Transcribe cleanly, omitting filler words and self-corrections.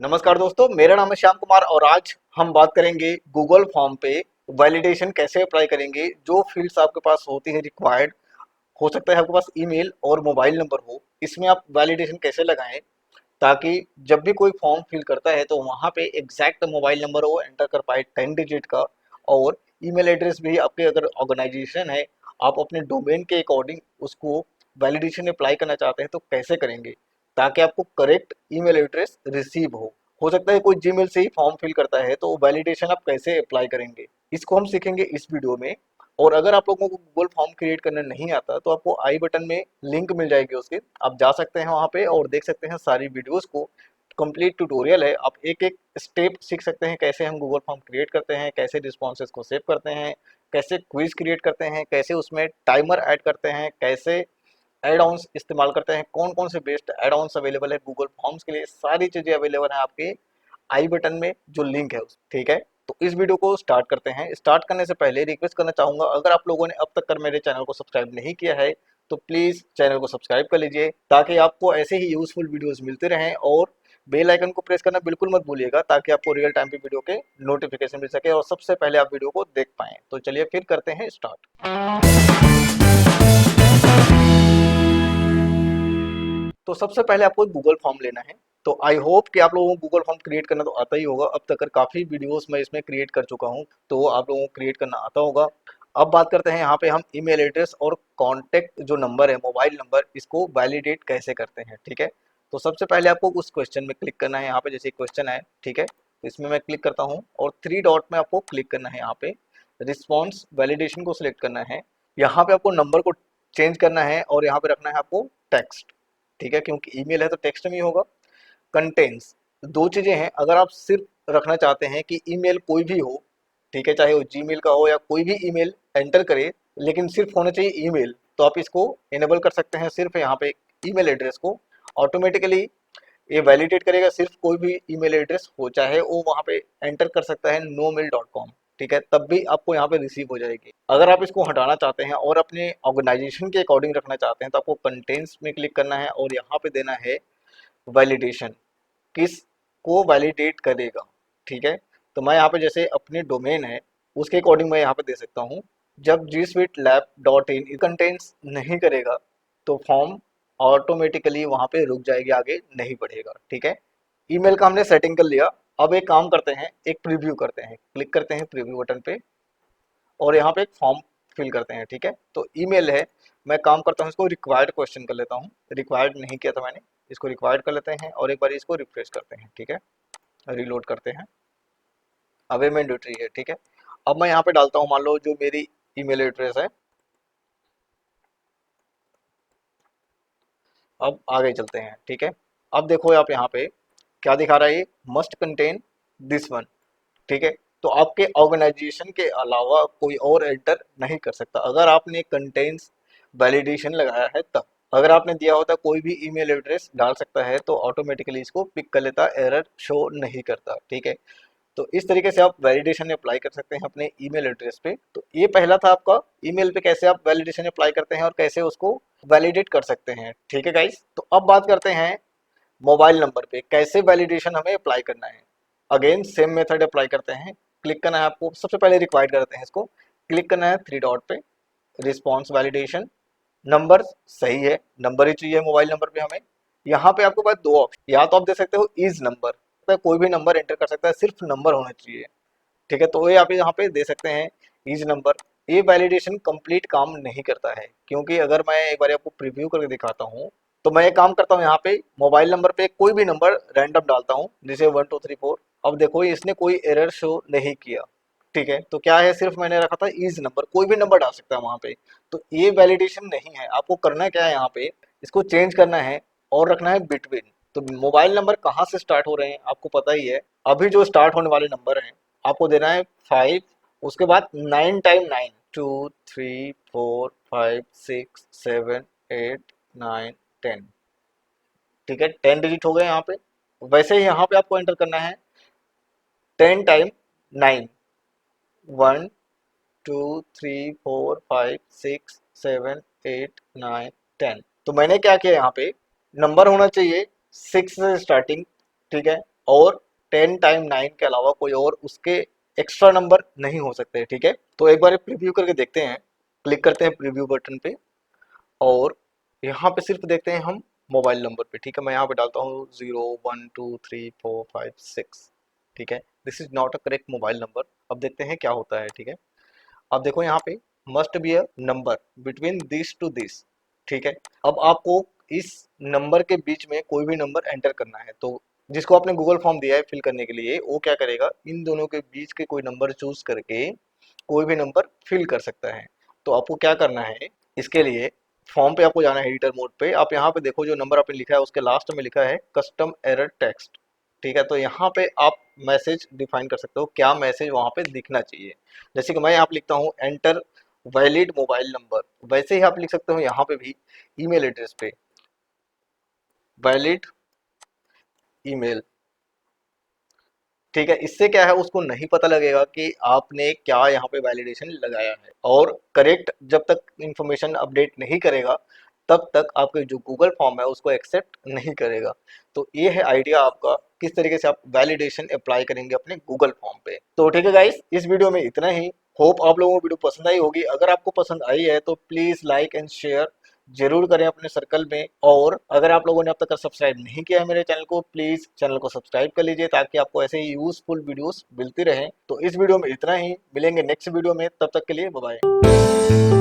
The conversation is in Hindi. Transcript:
नमस्कार दोस्तों, मेरा नाम है श्याम कुमार और आज हम बात करेंगे गूगल फॉर्म पे वैलिडेशन कैसे अप्लाई करेंगे। जो फील्ड्स आपके पास होती है रिक्वायर्ड, हो सकता है आपके पास ईमेल और मोबाइल नंबर हो, इसमें आप वैलिडेशन कैसे लगाएं ताकि जब भी कोई फॉर्म फिल करता है तो वहाँ पे एग्जैक्ट मोबाइल नंबर वो एंटर कर पाए 10 डिजिट का। और ईमेल एड्रेस भी आपके अगर ऑर्गेनाइजेशन है, आप अपने डोमेन के अकॉर्डिंग उसको वैलिडेशन अप्लाई करना चाहते हैं तो कैसे करेंगे ताकि आपको करेक्ट ईमेल एड्रेस रिसीव हो सकता है कोई जीमेल से ही फॉर्म फिल करता है तो वैलिडेशन आप कैसे अप्लाई करेंगे, इसको हम सीखेंगे इस वीडियो में। और अगर आप लोगों को गूगल फॉर्म क्रिएट करना नहीं आता तो आपको आई बटन में लिंक मिल जाएगी, उसके आप जा सकते हैं वहाँ पे और देख सकते हैं सारी वीडियोस को। कंप्लीट ट्यूटोरियल है, आप एक एक स्टेप सीख सकते हैं कैसे हम गूगल फॉर्म क्रिएट करते हैं, कैसे रिस्पॉन्सेज को सेव करते हैं, कैसे क्विज क्रिएट करते हैं, कैसे उसमें टाइमर ऐड करते हैं, कैसे एड ऑन्स इस्तेमाल करते हैं, कौन कौन से बेस्ट एड ऑन्स अवेलेबल है गूगल फॉर्म्स के लिए। सारी चीज़ें अवेलेबल है आपके आई बटन में जो लिंक है उस, ठीक है। तो इस वीडियो को स्टार्ट करते हैं। स्टार्ट करने से पहले रिक्वेस्ट करना चाहूंगा, अगर आप लोगों ने अब तक कर मेरे चैनल को सब्सक्राइब नहीं किया है तो प्लीज चैनल को सब्सक्राइब कर लीजिए ताकि आपको ऐसे ही यूजफुल वीडियोस मिलते रहें। और बेल आइकन को प्रेस करना बिल्कुल मत भूलिएगा ताकि आपको रियल टाइम पे वीडियो के नोटिफिकेशन मिल सके और सबसे पहले आप वीडियो को देख पाएं। तो चलिए फिर करते हैं स्टार्ट। तो सबसे पहले आपको गूगल फॉर्म लेना है। तो आई होप कि आप लोगों को गूगल फॉर्म क्रिएट करना तो आता ही होगा, अब तक काफ़ी वीडियोस मैं इसमें क्रिएट कर चुका हूँ तो आप लोगों को क्रिएट करना आता होगा। अब बात करते हैं यहाँ पे हम ईमेल एड्रेस और कॉन्टैक्ट जो नंबर है, मोबाइल नंबर, इसको वैलिडेट कैसे करते हैं, ठीक है। तो सबसे पहले आपको उस क्वेश्चन में क्लिक करना है। यहाँ पे जैसे क्वेश्चन है, ठीक है, तो इसमें मैं क्लिक करता हूँ और थ्री डॉट में आपको क्लिक करना है। यहाँ पे रिस्पॉन्स वैलिडेशन को सिलेक्ट करना है। यहाँ पे आपको नंबर को चेंज करना है और यहाँ पे रखना है आपको टेक्स्ट, ठीक है, क्योंकि ईमेल है तो टेक्स्ट में ही होगा। कंटेंट्स, दो चीजें हैं, अगर आप सिर्फ रखना चाहते हैं कि ईमेल कोई भी हो, ठीक है, चाहे वो जीमेल का हो या कोई भी ईमेल एंटर करे लेकिन सिर्फ होना चाहिए ईमेल, तो आप इसको इनेबल कर सकते हैं। सिर्फ यहाँ पे ईमेल एड्रेस को ऑटोमेटिकली ये वैलिडेट करेगा, सिर्फ कोई भी ईमेल एड्रेस हो, चाहे वो वहाँ पे एंटर कर सकता है nomail.com, ठीक है, तब भी आपको यहाँ पे रिसीव हो जाएगी। अगर आप इसको हटाना चाहते हैं और अपने ऑर्गेनाइजेशन के अकॉर्डिंग रखना चाहते हैं तो आपको कंटेंट्स में क्लिक करना है और यहाँ पे देना है वैलिडेशन, किस को वैलिडेट करेगा, ठीक है। तो मैं यहाँ पे जैसे अपने डोमेन है उसके अकॉर्डिंग मैं यहाँ पे दे सकता हूँ। जब G suite lab dot in contents नहीं करेगा तो फॉर्म ऑटोमेटिकली वहाँ पे रुक जाएगी, आगे नहीं बढ़ेगा, ठीक है। ईमेल का हमने सेटिंग कर लिया। अब एक काम करते हैं, एक प्रीव्यू करते हैं, क्लिक करते हैं प्रीव्यू बटन पे और यहाँ पे एक फॉर्म फिल करते हैं, ठीक है। तो ईमेल है, मैं काम करता हूँ इसको रिक्वायर्ड क्वेश्चन कर लेता हूँ, रिक्वायर्ड नहीं किया था मैंने, इसको रिक्वायर्ड कर लेते हैं और एक बार इसको रिफ्रेश करते हैं, ठीक है, रीलोड करते हैं। अवे मैंडेटरी है, ठीक है। अब मैं यहाँ पे डालता हूँ, मान लो जो मेरी ईमेल एड्रेस है। अब आगे चलते हैं, ठीक है। अब देखो आप यहाँ पे क्या दिखा रहा है, ये मस्ट कंटेन दिस वन, ठीक है। तो आपके ऑर्गेनाइजेशन के अलावा कोई और एंटर नहीं कर सकता अगर आपने कंटेंट्स वैलिडेशन लगाया है तब। अगर आपने दिया होता कोई भी ईमेल एड्रेस डाल सकता है तो ऑटोमेटिकली इसको पिक कर लेता, एरर शो नहीं करता, ठीक है। तो इस तरीके से आप वैलिडेशन अप्लाई कर सकते हैं अपने ईमेल एड्रेस पे। तो ये पहला था आपका ईमेल पे कैसे आप वैलिडेशन अप्लाई करते हैं और कैसे उसको वैलिडेट कर सकते हैं, ठीक है गाइस। तो अब बात करते हैं मोबाइल नंबर पे कैसे वैलिडेशन हमें अप्लाई करना है। अगेन सेम मेथड अप्लाई करते हैं। क्लिक करना है आपको, सबसे पहले रिक्वायर्ड करते हैं इसको, क्लिक करना है थ्री डॉट पे, रिस्पॉन्स वैलिडेशन। नंबर सही है, नंबर ही चाहिए मोबाइल नंबर पे हमें। यहाँ पे आपके पास दो ऑप्शन, या तो आप दे सकते हो इज नंबर, कोई भी नंबर एंटर कर सकता है, सिर्फ नंबर होना चाहिए, ठीक है। तो ये आप यहाँ पे दे सकते हैं इज नंबर। ये वैलिडेशन कंप्लीट काम नहीं करता है क्योंकि अगर मैं एक बार आपको प्रीव्यू करके दिखाता हूँ तो मैं एक काम करता हूँ, यहाँ पे मोबाइल नंबर पे कोई भी नंबर रैंडम डालता हूँ जैसे 1 2 3 4। अब देखो इसने कोई एरर शो नहीं किया, ठीक है। तो क्या है, सिर्फ मैंने रखा था इज नंबर, कोई भी नंबर डाल सकता है वहां पे। तो ये वैलिडेशन नहीं है। आपको करना क्या है, यहाँ पे इसको चेंज करना है और रखना है बिटवीन। तो मोबाइल नंबर कहाँ से स्टार्ट हो रहे हैं आपको पता ही है, अभी जो स्टार्ट होने वाले नंबर हैं आपको देना है 5, उसके बाद 9 टाइम 9, 2 3 4 5 6 7 8 9 10, ठीक है, 10 डिजिट हो गए यहाँ पे। वैसे ही यहाँ पे आपको एंटर करना है 10 टाइम 9, 1 2 3 4 5 6 7 8 9 10। तो मैंने क्या किया, यहाँ पे नंबर होना चाहिए 6 से स्टार्टिंग, ठीक है, और 10 टाइम 9 के अलावा कोई और उसके एक्स्ट्रा नंबर नहीं हो सकते, ठीक है। तो एक बार प्रीव्यू करके देखते हैं। क्लिक करते हैं प्रीव्यू बटन पे और यहाँ पे सिर्फ देखते हैं हम मोबाइल नंबर पे, ठीक है। मैं यहाँ पे डालता हूँ 0 1 2 3 4 5 6, ठीक है। This is not a correct mobile number. अब देखते हैं क्या होता है, ठीक है। अब देखो यहाँ पे must be a number between this to this, ठीक है। अब आपको इस नंबर के बीच में कोई भी नंबर एंटर करना है, तो जिसको आपने गूगल फॉर्म दिया है फिल करने के लिए, वो क्या करेगा, इन दोनों के बीच के कोई नंबर चूज करके कोई भी नंबर फिल कर सकता है। तो आपको क्या करना है, इसके लिए फॉर्म पे आपको जाना है एडिटर मोड पे। आप यहाँ पे देखो जो नंबर आपने लिखा है उसके लास्ट में लिखा है कस्टम एरर टेक्स्ट, ठीक है। तो यहाँ पे आप मैसेज डिफाइन कर सकते हो, क्या मैसेज वहां पे दिखना चाहिए। जैसे कि मैं यहाँ पे लिखता हूँ एंटर वैलिड मोबाइल नंबर, वैसे ही आप लिख सकते हो यहाँ पे भी ईमेल एड्रेस पे वैलिड ईमेल, ठीक है। इससे क्या है, उसको नहीं पता लगेगा कि आपने क्या यहाँ पे वैलिडेशन लगाया है, और करेक्ट जब तक इंफॉर्मेशन अपडेट नहीं करेगा तब तक आपके जो गूगल फॉर्म है उसको एक्सेप्ट नहीं करेगा। तो ये है आइडिया आपका किस तरीके से आप वैलिडेशन अप्लाई करेंगे अपने गूगल फॉर्म पे। तो ठीक है गाइस, इस वीडियो में इतना ही। होप आप लोगों को वीडियो पसंद आई होगी। अगर आपको पसंद आई है तो प्लीज लाइक एंड शेयर जरूर करें अपने सर्कल में, और अगर आप लोगों ने अब तक सब्सक्राइब नहीं किया है मेरे चैनल को, प्लीज चैनल को सब्सक्राइब कर लीजिए ताकि आपको ऐसे ही यूजफुल वीडियोस मिलती रहें। तो इस वीडियो में इतना ही, मिलेंगे नेक्स्ट वीडियो में, तब तक के लिए बाय बाय।